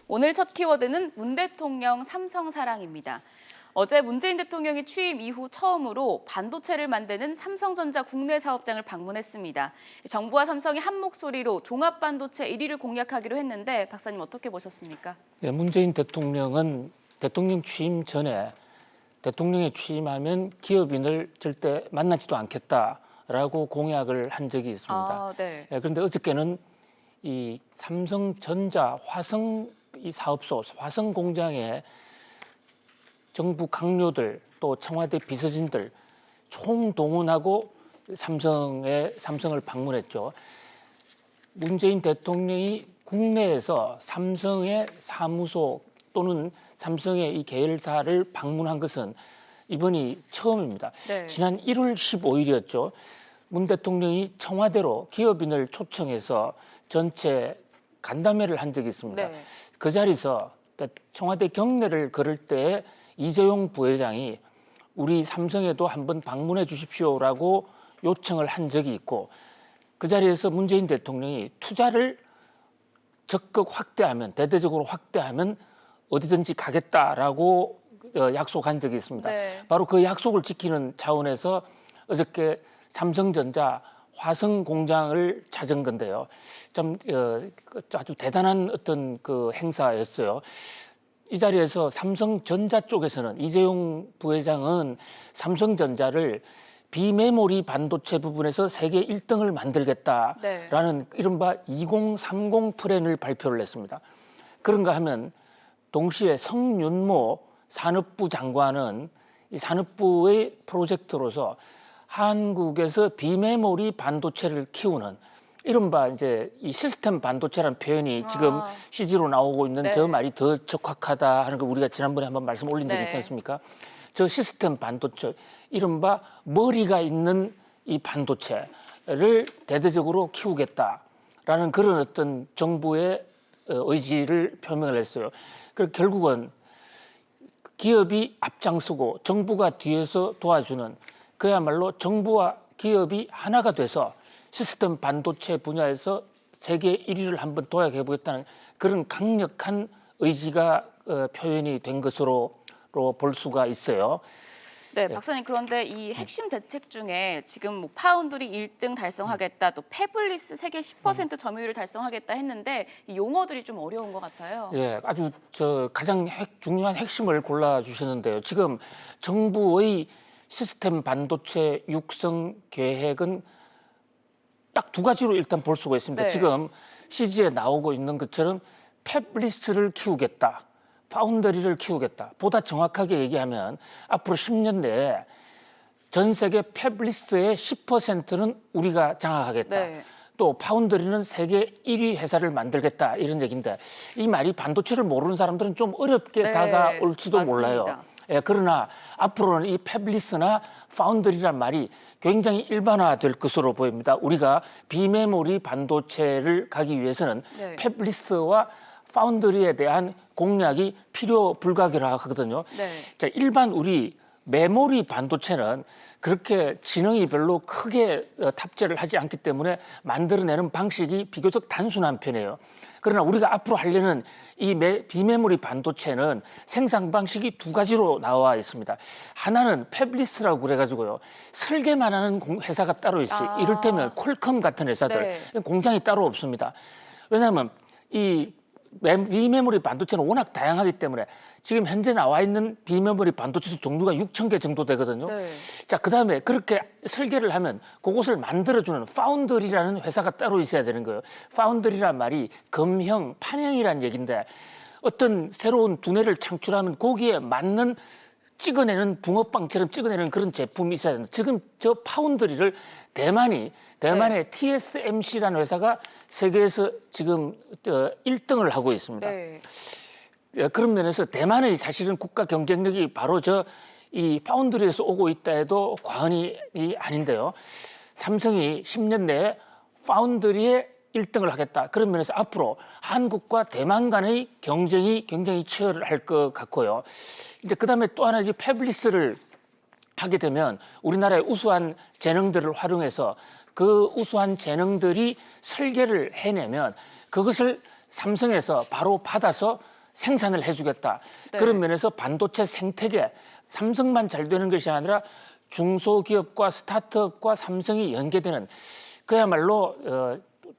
오늘 첫 키워드는 문 대통령 삼성 사랑입니다. 어제 문재인 대통령이 취임 이후 처음으로 반도체를 만드는 삼성전자 국내 사업장을 방문했습니다. 정부와 삼성이 한 목소리로 종합반도체 1위를 공략하기로 했는데 박사님 어떻게 보셨습니까? 네, 문재인 대통령은 대통령 취임 전에 대통령이 취임하면 기업인을 절대 만나지도 않겠다라고 공약을 한 적이 있습니다. 네. 그런데 어저께는 이 삼성전자 화성 이 사업소 화성 공장에 정부 강요들 또 청와대 비서진들 총동원하고 삼성을 방문했죠. 문재인 대통령이 국내에서 삼성의 사무소 또는 삼성의 이 계열사를 방문한 것은 이번이 처음입니다. 네. 지난 1월 15일이었죠. 문 대통령이 청와대로 기업인을 초청해서 전체 간담회를 한 적이 있습니다. 네. 그 자리에서 청와대 경례를 걸을 때 이재용 부회장이 우리 삼성에도 한번 방문해 주십시오라고 요청을 한 적이 있고 그 자리에서 문재인 대통령이 투자를 적극 확대하면 대대적으로 확대하면 어디든지 가겠다라고 약속한 적이 있습니다. 네. 바로 그 약속을 지키는 차원에서 어저께 삼성전자 화성 공장을 찾은 건데요. 좀 아주 대단한 어떤 그 행사였어요. 이 자리에서 삼성전자 쪽에서는 이재용 부회장은 삼성전자를 비메모리 반도체 부분에서 세계 1등을 만들겠다라는 이른바 2030 플랜을 발표를 했습니다. 그런가 하면 동시에 성윤모 산업부 장관은 이 산업부의 프로젝트로서 한국에서 비메모리 반도체를 키우는 이른바 이제 이 시스템 반도체라는 표현이 지금 CG로 나오고 있는 저 말이 더 적확하다 하는 거 우리가 지난번에 한번 말씀 올린 적이 있지 않습니까? 저 시스템 반도체, 이른바 머리가 있는 이 반도체를 대대적으로 키우겠다라는 그런 어떤 정부의 의지를 표명을 했어요. 그 결국은 기업이 앞장서고 정부가 뒤에서 도와주는 그야말로 정부와 기업이 하나가 돼서 시스템 반도체 분야에서 세계 1위를 한번 도약해보겠다는 그런 강력한 의지가 표현이 된 것으로 볼 수가 있어요. 네, 박사님 그런데 이 핵심 대책 중에 지금 뭐 파운드리 1등 달성하겠다, 또 패블리스 세계 10% 점유율을 달성하겠다 했는데 이 용어들이 좀 어려운 것 같아요. 예, 아주 가장 중요한 핵심을 골라 주셨는데요. 지금 정부의 시스템 반도체 육성 계획은 딱 두 가지로 일단 볼 수가 있습니다. 네. 지금 CG에 나오고 있는 것처럼 패블리스를 키우겠다. 파운더리를 키우겠다. 보다 정확하게 얘기하면 앞으로 10년 내에 전 세계 패블리스트의 10%는 우리가 장악하겠다. 네. 또 파운더리는 세계 1위 회사를 만들겠다 이런 얘기인데 이 말이 반도체를 모르는 사람들은 좀 어렵게 다가올지도 맞습니다. 몰라요. 예, 그러나 앞으로는 이 패블리스나 파운더리란 말이 굉장히 일반화될 것으로 보입니다. 우리가 비메모리 반도체를 가기 위해서는 패블리스와 파운더리에 대한 공략이 필요 불가결하거든요. 자, 일반 우리 메모리 반도체는 그렇게 지능이 별로 크게 탑재를 하지 않기 때문에 만들어내는 방식이 비교적 단순한 편이에요. 그러나 우리가 앞으로 하려는 이 비메모리 반도체는 생산 방식이 두 가지로 나와 있습니다. 하나는 패블리스라고 그래가지고요. 설계만 하는 회사가 따로 있어요. 이를테면 퀄컴 같은 회사들. 공장이 따로 없습니다. 왜냐하면 이 비메모리 반도체는 워낙 다양하기 때문에 지금 현재 나와 있는 비메모리 반도체 종류가 6,000개 정도 되거든요. 자, 그다음에 그렇게 설계를 하면 그것을 만들어주는 파운드리라는 회사가 따로 있어야 되는 거예요. 파운드리란 말이 검형, 판형이란 얘기인데 어떤 새로운 두뇌를 창출하면 거기에 맞는 찍어내는 붕어빵처럼 찍어내는 그런 제품이 있어야 된다. 지금 저 파운드리를 대만의 TSMC라는 회사가 세계에서 지금 1등을 하고 있습니다. 그런 면에서 대만의 사실은 국가 경쟁력이 바로 이 파운드리에서 오고 있다 해도 과언이 아닌데요. 삼성이 10년 내에 파운드리에 1등을 하겠다. 그런 면에서 앞으로 한국과 대만 간의 경쟁이 굉장히 치열할 것 같고요. 이제 그다음에 또 하나 패블리스를 하게 되면 우리나라의 우수한 재능들을 활용해서 그 우수한 재능들이 설계를 해내면 그것을 삼성에서 바로 받아서 생산을 해주겠다. 네. 그런 면에서 반도체 생태계 삼성만 잘 되는 것이 아니라 중소기업과 스타트업과 삼성이 연계되는 그야말로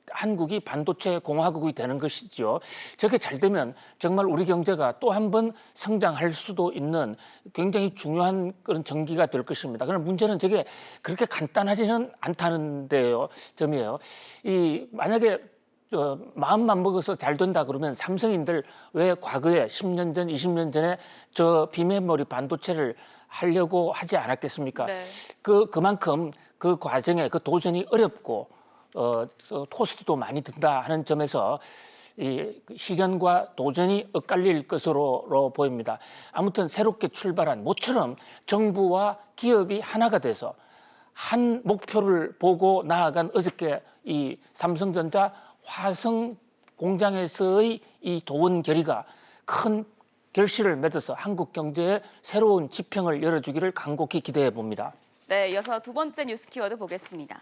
한국이 반도체 공화국이 되는 것이죠. 저게 잘 되면 정말 우리 경제가 또 한 번 성장할 수도 있는 굉장히 중요한 그런 전기가 될 것입니다. 그러나 문제는 저게 그렇게 간단하지는 않다는 데요. 점이에요. 만약에 마음만 먹어서 잘 된다 그러면 삼성인들 왜 과거에 10년 전, 20년 전에 저 비메모리 반도체를 하려고 하지 않았겠습니까? 네. 그만큼 그 과정에 그 도전이 어렵고 코스트도 많이 든다 하는 점에서 이 시련과 도전이 엇갈릴 것으로 보입니다. 아무튼 새롭게 출발한 모처럼 정부와 기업이 하나가 돼서 한 목표를 보고 나아간 어저께 이 삼성전자 화성 공장에서의 이 도원 결의가 큰 결실을 맺어서 한국 경제에 새로운 지평을 열어주기를 간곡히 기대해 봅니다. 네, 이어서 두 번째 뉴스 키워드 보겠습니다.